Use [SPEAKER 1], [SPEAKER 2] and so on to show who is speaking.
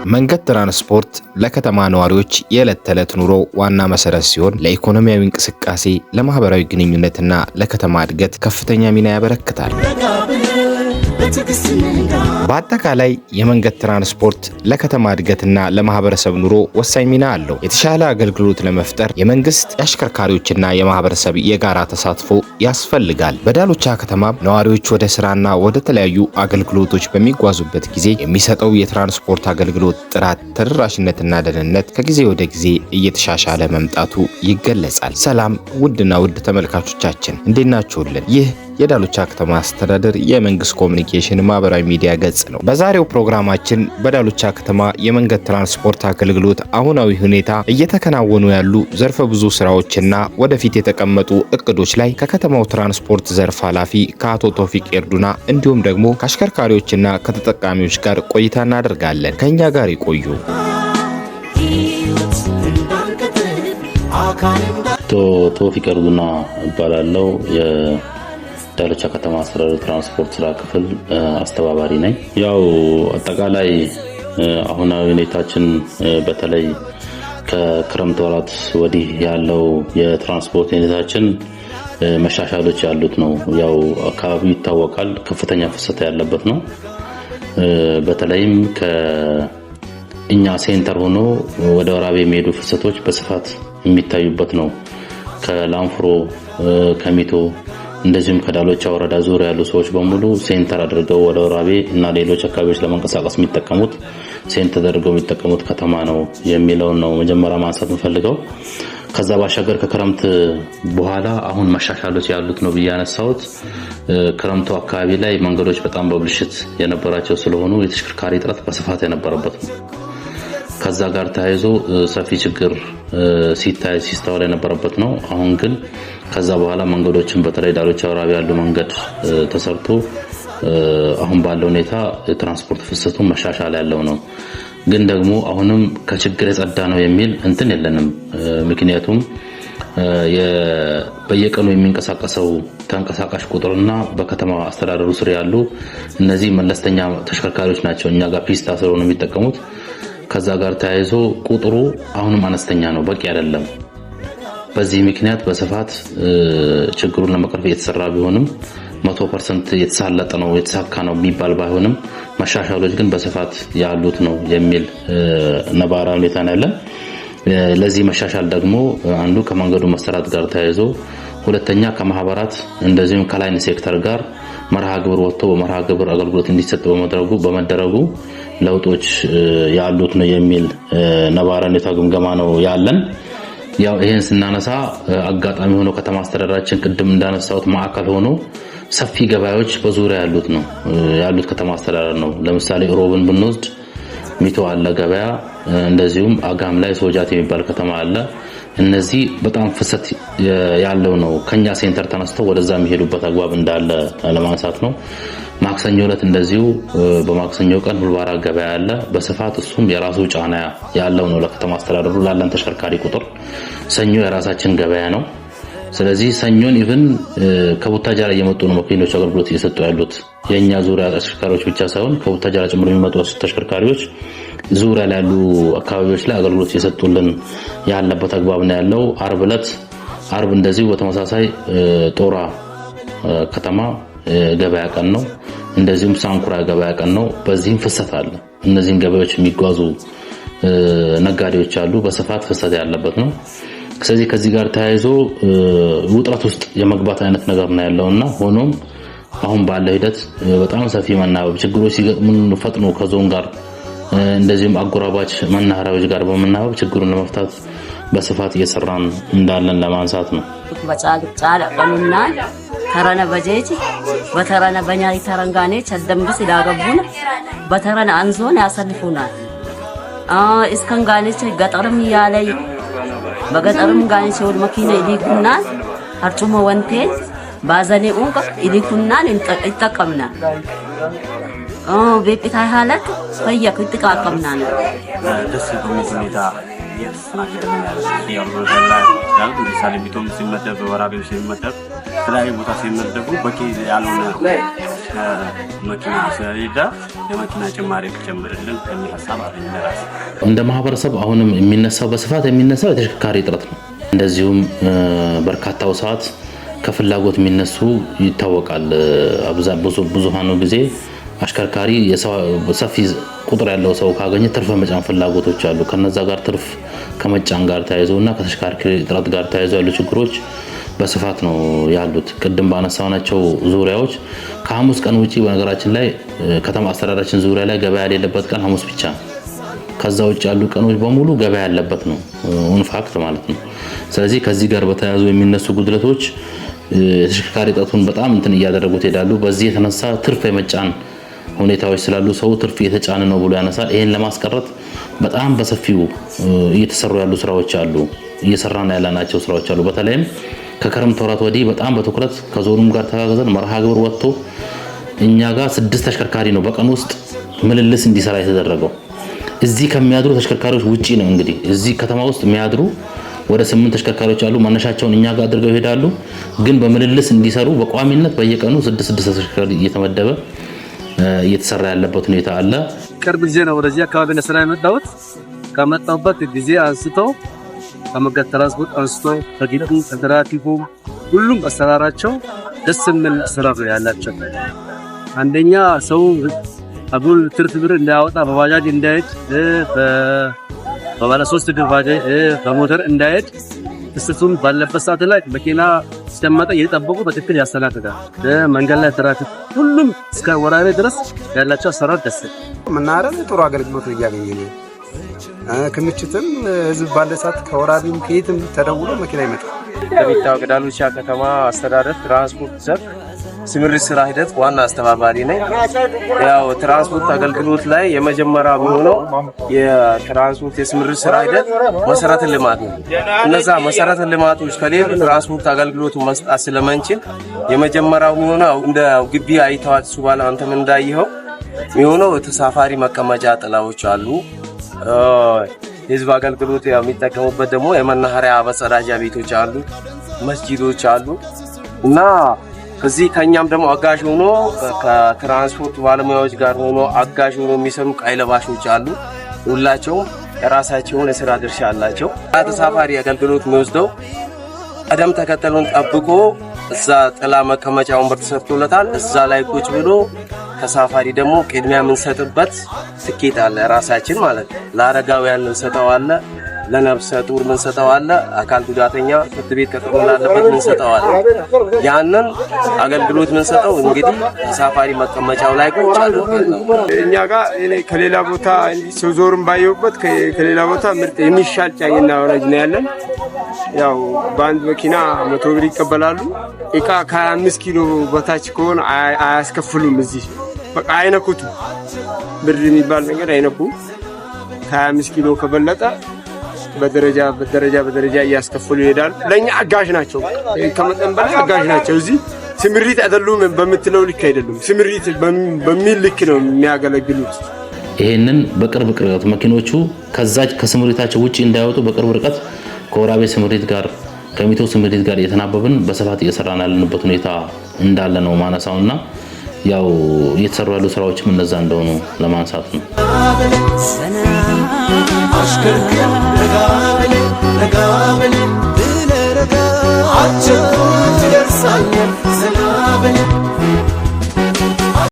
[SPEAKER 1] መንገድ ትራንስፖርት ለከተማ ነዋሪዎች የዕለት ተዕለት ኑሮ ዋና መሰረት ሲሆን ለኢኮኖሚያዊ እንቅስቃሴ፣ ለማህበራዊ ግንኙነትና ለከተማ እድገት ከፍተኛ ሚና ያበረክታል። በአጠቃላይ የመንገድ ትራንስፖርት ለከተማ እድገትና ለማህበረሰብ ኑሮ ወሳኝ ሚና አለው። የተሻለ አገልግሎት ለመፍጠር የመንግስት የአሽከርካሪዎችና የማህበረሰብ የጋራ ተሳትፎ ያስፈልጋል። በዳሎቻ ከተማ ነዋሪዎች ወደ ስራና ወደ ተለያዩ አገልግሎቶች በሚጓዙበት ጊዜ የሚሰጠው የትራንስፖርት አገልግሎት ጥራት፣ ተደራሽነትና ደህንነት ከጊዜ ወደ ጊዜ እየተሻሻለ መምጣቱ ይገለጻል። ሰላም ውድና ውድ ተመልካቾቻችን እንዴት ናችሁልን? ይህ የዳሎቻ ከተማ አስተዳደር የመንግስት ኮሙኒኬሽን ማህበራዊ ሚዲያ ገጽ ነው። በዛሬው ፕሮግራማችን በዳሎቻ ከተማ የመንገድ ትራንስፖርት አገልግሎት አሁናዊ ሁኔታ፣ እየተከናወኑ ያሉ ዘርፈ ብዙ ስራዎችና ወደፊት የተቀመጡ እቅዶች ላይ ከከተማው ትራንስፖርት ዘርፍ ኃላፊ ከአቶ ቶፊቅ ኤርዱና እንዲሁም ደግሞ ከአሽከርካሪዎችና ከተጠቃሚዎች ጋር ቆይታ እናደርጋለን። ከኛ ጋር ይቆዩ።
[SPEAKER 2] ቶፊቅ ኤርዱና እባላለሁ። ዳሎቻ ከተማ አስተዳደር ትራንስፖርት ስራ ክፍል አስተባባሪ ነኝ። ያው አጠቃላይ አሁናዊ ሁኔታችን በተለይ ከክረምት ወራት ወዲህ ያለው የትራንስፖርት ሁኔታችን መሻሻሎች ያሉት ነው። ያው አካባቢው ይታወቃል፣ ከፍተኛ ፍሰት ያለበት ነው። በተለይም ከእኛ ሴንተር ሆኖ ወደ ወራቤ የሚሄዱ ፍሰቶች በስፋት የሚታዩበት ነው። ከላንፍሮ፣ ከሚቶ እንደዚሁም ከዳሎቻ ወረዳ ዙሪያ ያሉ ሰዎች በሙሉ ሴንተር አድርገው ወደ ወራቤ እና ሌሎች አካባቢዎች ለመንቀሳቀስ የሚጠቀሙት ሴንተር አድርገው የሚጠቀሙት ከተማ ነው የሚለውን ነው መጀመሪያ ማንሳት የምፈልገው። ከዛ ባሻገር ከክረምት በኋላ አሁን መሻሻሎች ያሉት ነው ብዬ ያነሳሁት ክረምቱ አካባቢ ላይ መንገዶች በጣም በብልሽት የነበራቸው ስለሆኑ የተሽከርካሪ እጥረት በስፋት የነበረበት ነው። ከዛ ጋር ተያይዞ ሰፊ ችግር ሲስተዋል የነበረበት ነው። አሁን ግን ከዛ በኋላ መንገዶችን በተለይ ዳሎቻ ወራቤ ያሉ መንገድ ተሰርቶ አሁን ባለው ሁኔታ የትራንስፖርት ፍሰቱ መሻሻል ያለው ነው። ግን ደግሞ አሁንም ከችግር የጸዳ ነው የሚል እንትን የለንም። ምክንያቱም በየቀኑ የሚንቀሳቀሰው ተንቀሳቃሽ ቁጥርና በከተማ አስተዳደሩ ስር ያሉ እነዚህ መለስተኛ ተሽከርካሪዎች ናቸው እኛ ጋር ፒስታ ስለሆነ የሚጠቀሙት። ከዛ ጋር ተያይዞ ቁጥሩ አሁንም አነስተኛ ነው፣ በቂ አይደለም። በዚህ ምክንያት በስፋት ችግሩን ለመቅረፍ የተሰራ ቢሆንም 100% የተሳለጠ ነው የተሳካ ነው የሚባል ባይሆንም መሻሻሎች ግን በስፋት ያሉት ነው የሚል ነባራዊ ሁኔታ ነው ያለን። ለዚህ መሻሻል ደግሞ አንዱ ከመንገዱ መሰራት ጋር ተያይዞ፣ ሁለተኛ ከማህበራት እንደዚሁም ከላይን ሴክተር ጋር መርሃ ግብር ወጥቶ በመርሃ ግብር አገልግሎት እንዲሰጥ በመደረጉ ለውጦች ያሉት ነው የሚል ነባራዊ ሁኔታ ግምገማ ነው ያለን። ያው ይሄን ስናነሳ አጋጣሚ ሆኖ ከተማ አስተዳደራችን ቅድም እንዳነሳሁት ማዕከል ሆኖ ሰፊ ገበያዎች በዙሪያ ያሉት ከተማ አስተዳደር ነው። ለምሳሌ ሮብን ብንወስድ ሚቶ አለ ገበያ፣ እንደዚሁም አጋም ላይ ሶጃት የሚባል ከተማ አለ። እነዚህ በጣም ፍሰት ያለው ነው። ከኛ ሴንተር ተነስተው ወደዛ የሚሄዱበት አግባብ እንዳለ ለማንሳት ነው። ማክሰኞ ዕለት እንደዚሁ በማክሰኞ ቀን ሁልባራ ገበያ አለ በስፋት፣ እሱም የራሱ ጫና ያለው ነው ለከተማ አስተዳደሩ ላለን ተሽከርካሪ ቁጥር። ሰኞ የራሳችን ገበያ ነው። ስለዚህ ሰኞን ኢቭን ከቡታጀራ እየመጡ ነው መኪኖች አገልግሎት እየሰጡ ያሉት። የኛ ዙሪያ ተሽከርካሪዎች ብቻ ሳይሆን ከቡታጀራ ጭምር የሚመጡ ተሽከርካሪዎች ዙሪያ ላይ ያሉ አካባቢዎች ላይ አገልግሎት እየሰጡልን ያለበት አግባብ ነው ያለው። አርብ እንደዚሁ በተመሳሳይ ጦራ ከተማ ገበያ ቀን ነው። እንደዚሁም ሳንኩራ ገበያ ቀን ነው። በዚህም ፍሰት አለ። እነዚህን ገበያዎች የሚጓዙ ነጋዴዎች አሉ። በስፋት ፍሰት ያለበት ነው። ስለዚህ ከዚህ ጋር ተያይዞ ውጥረት ውስጥ የመግባት አይነት ነገር ነው ያለውና ሆኖም አሁን ባለው ሂደት በጣም ሰፊ መናበብ ችግሮች ሲገጥሙን ፈጥኖ ከዞን ጋር እንደዚሁም አጎራባች መናኸሪያዎች ጋር በመናበብ ችግሩን ለመፍታት በስፋት እየሰራን እንዳለን ለማንሳት ነው።
[SPEAKER 3] በጫል ቀኑና ተራነ በጀጂ በተራነ በኛይ ተረንጋኔ ቸደምብስ ይዳገቡን በተራነ አንዞን ያሰልፉናል። እስከንጋኔ ገጠርም ያለይ በገጠርም ጋኔ ሲወድ መኪና ይዲኩናል። አርጩሞ ወንቴን ባዘኔ ኡንቀ ይዲኩናል ይጠቀምና ቤት ሀለት ፈየክ ይጥቃቀምና ነው
[SPEAKER 4] ደስ በሚል ሁኔታ እየተስተናገድን ያለው ያው ለምሳሌ ቢቶም ሲመደብ ወራቤው ሲመደብ ተለያዩ ቦታ ሲመደቡ በቂ ያልሆነ መኪና ስለሌለ የመኪና ጭማሪ ቢጨምርልን ከሚል ሀሳብ አለኝ።
[SPEAKER 2] እንደ ማህበረሰብ አሁንም የሚነሳው በስፋት የሚነሳው የተሽከርካሪ እጥረት ነው። እንደዚሁም በርካታው ሰዓት ከፍላጎት የሚነሱ ይታወቃል። ብዙሃኑ ጊዜ አሽከርካሪ ሰፊ ቁጥር ያለው ሰው ካገኘ ትርፍ መጫን ፍላጎቶች አሉ። ከነዛ ጋር ትርፍ ከመጫን ጋር ተያይዘውና ከተሽከርካሪ እጥረት ጋር ተያይዘው ያሉ ችግሮች በስፋት ነው ያሉት። ቅድም ባነሳናቸው ዙሪያዎች ከሐሙስ ቀን ውጪ በነገራችን ላይ ከተማ አስተዳደራችን ዙሪያ ላይ ገበያ የሌለበት ቀን ሐሙስ ብቻ። ከዛ ውጪ ያሉ ቀኖች በሙሉ ገበያ ያለበት ነው ፋክት ማለት ነው። ስለዚህ ከዚህ ጋር በተያያዙ የሚነሱ ጉድለቶች የተሽከርካሪ እጥረቱን በጣም እንትን እያደረጉት ይሄዳሉ። በዚህ የተነሳ ትርፍ የመጫን ሁኔታዎች ስላሉ ሰው ትርፍ እየተጫነ ነው ብሎ ያነሳል። ይሄን ለማስቀረት በጣም በሰፊው እየተሰሩ ያሉ ስራዎች አሉ፣ እየሰራና ያላናቸው ስራዎች አሉ። በተለይም ከክረምት ወራት ወዲህ በጣም በትኩረት ከዞኑም ጋር ተጋግዘን መርሃ ግብር ወጥቶ እኛ ጋር 6 ተሽከርካሪ ነው በቀን ውስጥ ምልልስ እንዲሰራ የተደረገው። እዚህ ከሚያድሩ ተሽከርካሪዎች ውጪ ነው እንግዲህ እዚህ ከተማ ውስጥ የሚያድሩ ወደ 8 ተሽከርካሪዎች አሉ። ማነሻቸውን እኛ ጋር አድርገው ይሄዳሉ። ግን በምልልስ እንዲሰሩ በቋሚነት በየቀኑ 6 ተሽከርካሪ እየተመደበ እየተሰራ ያለበት ሁኔታ አለ።
[SPEAKER 5] ቅርብ ጊዜ ነው ወደዚህ አካባቢ ለስራ የመጣሁት። ከመጣሁበት ጊዜ አንስቶ ከመንገድ ትራንስፖርት አንስቶ ከግቢ ከትራፊኩ ሁሉም አሰራራቸው ደስ የሚል አሰራር ያላቸው። አንደኛ ሰው አጉል ትርፍ ብር እንዳያወጣ በባጃጅ እንዳይሄድ በባለ 3 እግር ባጃጅ በሞተር እንዳይሄድ ፍሰቱን ባለበት ሰዓት ላይ መኪና ሲመጣ እየጠበቁ በትክክል ያስተናግዳል። መንገድ ላይ ትራፊክ ሁሉም እስከ ወራቤ ድረስ ያላቸው አሰራር ደስ
[SPEAKER 6] መናኸሪያ ጥሩ አገልግሎት እያገኘ ነው። ክምችትም ህዝብ ባለ ሰዓት ከወራቤም ከየትም ተደውሎ መኪና ይመጣል።
[SPEAKER 7] እንደሚታወቀው ዳሉቻ ከተማ አስተዳደር ትራንስፖርት ዘርፍ ስምሪት ስራ ሂደት ዋና አስተባባሪ ነኝ። ያው ትራንስፖርት አገልግሎት ላይ የመጀመሪያ የሚሆነው የትራንስፖርት የስምሪት ስራ ሂደት መሰረተ ልማት ነው። እነዛ መሰረተ ልማቶች ከሌሉ ትራንስፖርት አገልግሎት መስጠት ስለማንችል የመጀመሪያው የሚሆነው እንደ ግቢ አይተዋል ሱባላ አንተም እንዳየኸው የሚሆነው ተሳፋሪ መቀመጫ ጥላዎች አሉ። የህዝብ አገልግሎት የሚጠቀሙበት ደግሞ የመናኸሪያ መጸዳጃ ቤቶች አሉ፣ መስጂዶች አሉ እና ከዚህ ከኛም ደግሞ አጋዥ ሆኖ ከትራንስፖርት ባለሙያዎች ጋር ሆኖ አጋዥ ሆኖ የሚሰሩ ቀይ ለባሾች አሉ። ሁላቸውም የራሳቸውን የስራ ድርሻ አላቸው። ተሳፋሪ አገልግሎት የሚወስደው ቀደም ተከተሉን ጠብቆ እዛ ጥላ መቀመጫ ወንበር ተሰርቶለታል። እዛ ላይ ቁጭ ብሎ ተሳፋሪ ደግሞ ቅድሚያ የምንሰጥበት ትኬት አለ ራሳችን ማለት ነው። ለአረጋውያን እንሰጠው አለ፣ ለነፍሰ ጡር እንሰጠው አለ፣ አካል ጉዳተኛ ፍርድ ቤት ቀጠሮ ላለበት እንሰጠው አለ። ያንን አገልግሎት እንሰጠው እንግዲህ ተሳፋሪ መቀመጫው ላይ ቁጭ ብሎ
[SPEAKER 8] እኛ ጋር ከሌላ ቦታ ዞርም ባየውበት ከሌላ ቦታ ምርጥ የሚሻል ጫኝና ወራጅ ነው ያለን። ያው በአንድ መኪና 100 ብር ይቀበላሉ። እቃ ከ25 ኪሎ በታች ከሆነ አያስከፍሉም። እዚህ በቃ አይነኩት ብር የሚባል ነገር አይነኩ። ከ25 ኪሎ ከበለጠ በደረጃ እያስከፈሉ ይሄዳሉ። ለኛ አጋዥ ናቸው፣ ከመጠን በላይ አጋዥ ናቸው። እዚህ ስምሪት አይደሉም በምትለው ልክ አይደሉም፣ ስምሪት በሚል ልክ ነው የሚያገለግሉት።
[SPEAKER 2] ይሄንን በቅርብ ርቀት መኪኖቹ ከዛች ከስምሪታቸው ውጪ እንዳይወጡ በቅርብ ርቀት ከወራቤ ስምሪት ጋር ከሚቶ ስምሪት ጋር እየተናበብን በስፋት እየሰራን ያለንበት ሁኔታ እንዳለ ነው ማነሳውና ያው እየተሰሩ ያሉ ስራዎችም እነዛ እንደሆኑ ለማንሳት ነው።
[SPEAKER 9] አቸኩል ትደርሳለህ ሰላም